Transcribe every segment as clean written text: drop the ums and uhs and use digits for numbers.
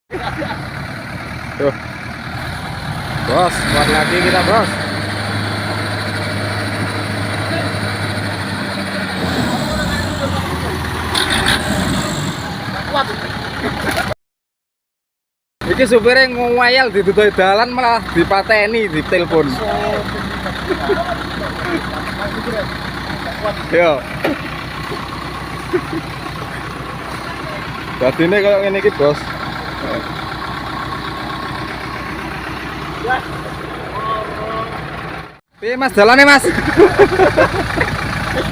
Tuh. Bos, buat lagi kita, Bos. Iki supirnya ngomel di tutup jalan malah dipateni di telepon. Yo. Dadine kayak ngene iki, Bos. Piye Mas jalannya, Mas?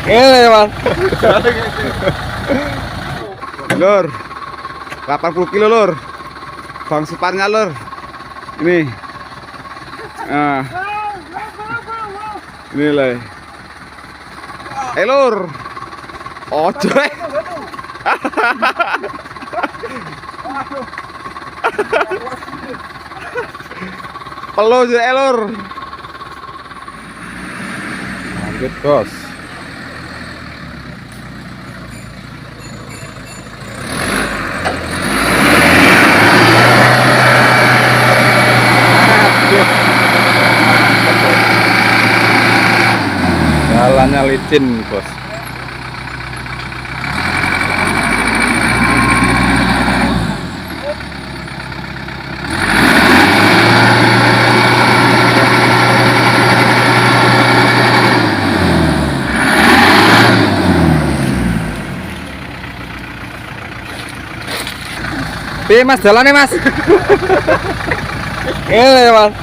Ngene, Mas. Lur. 80 kilo, Lur. Bang Suparnya, Lur. Ini. Nah. Ini lah. Lur. Ojo. Perlu aja, Lur. Lanjut, Bos. Jalannya licin, Bos. Piye Mas jalannya, Mas? Ngene, Mas.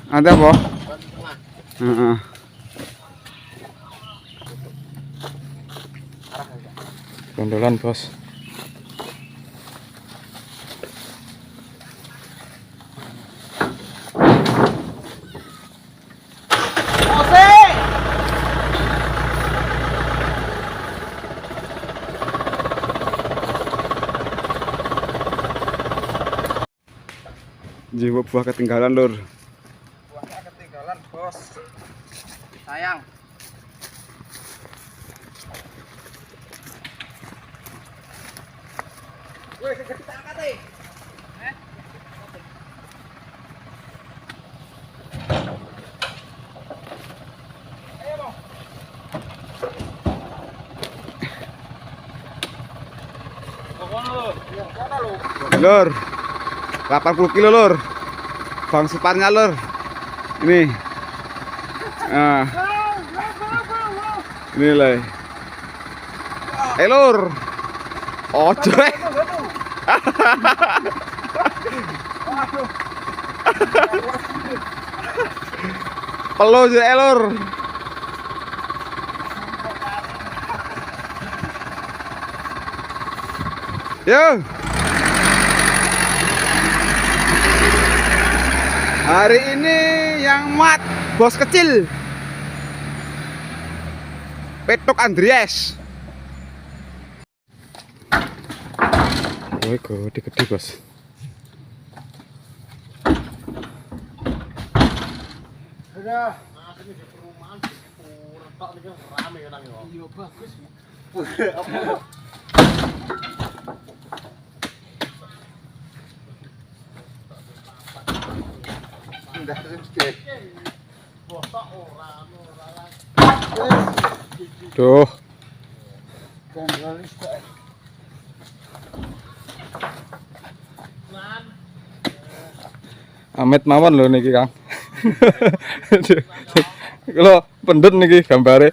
Ada apa? Heeh. Gondolan, Bos. Jiwa buah ketinggalan, Lur. Buahnya ketinggalan, Bos. Sayang. Woi, kita angkat deh. Ayo, Bang. Lur. 80 kilo, Lur. Bang Suparnya, Lur. Ini. Nah. Ini lah. Lur. Ojo. Perlu aja, Lur. Yo. Hari ini yang muat bos kecil Petok Andreas. Woi, gede-gede, Bos. Udah, ini di perumahan retak ini rame kan ya. Iya, bagus. Tuh. Amit mawon lho niki, Kang. Kalau pendut niki gambare.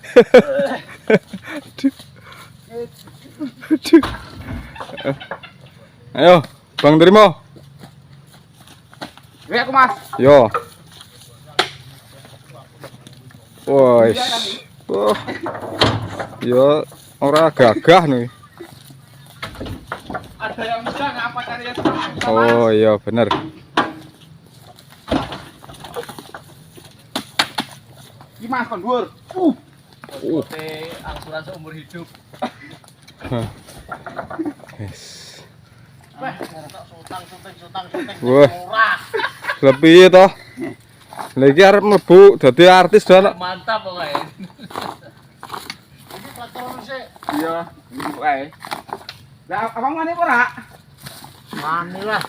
Ayo, Bang Trimo. Ya, aku Mas. Yo. Woi. Oh. Yo ora gagah nih. Ada yang muda ngapa cari yang tua? Oh iya bener. Iki Mas kon dhuwur. Angsuran seumur hidup. Yes. Wah, syuting Wah. murah. Lebih toh. Lagi arep mlebu dadi artis dah. Mantap pokoknya. Ini traktor sih. Iya, iki wae. Lah abang mane ora? Mani lah.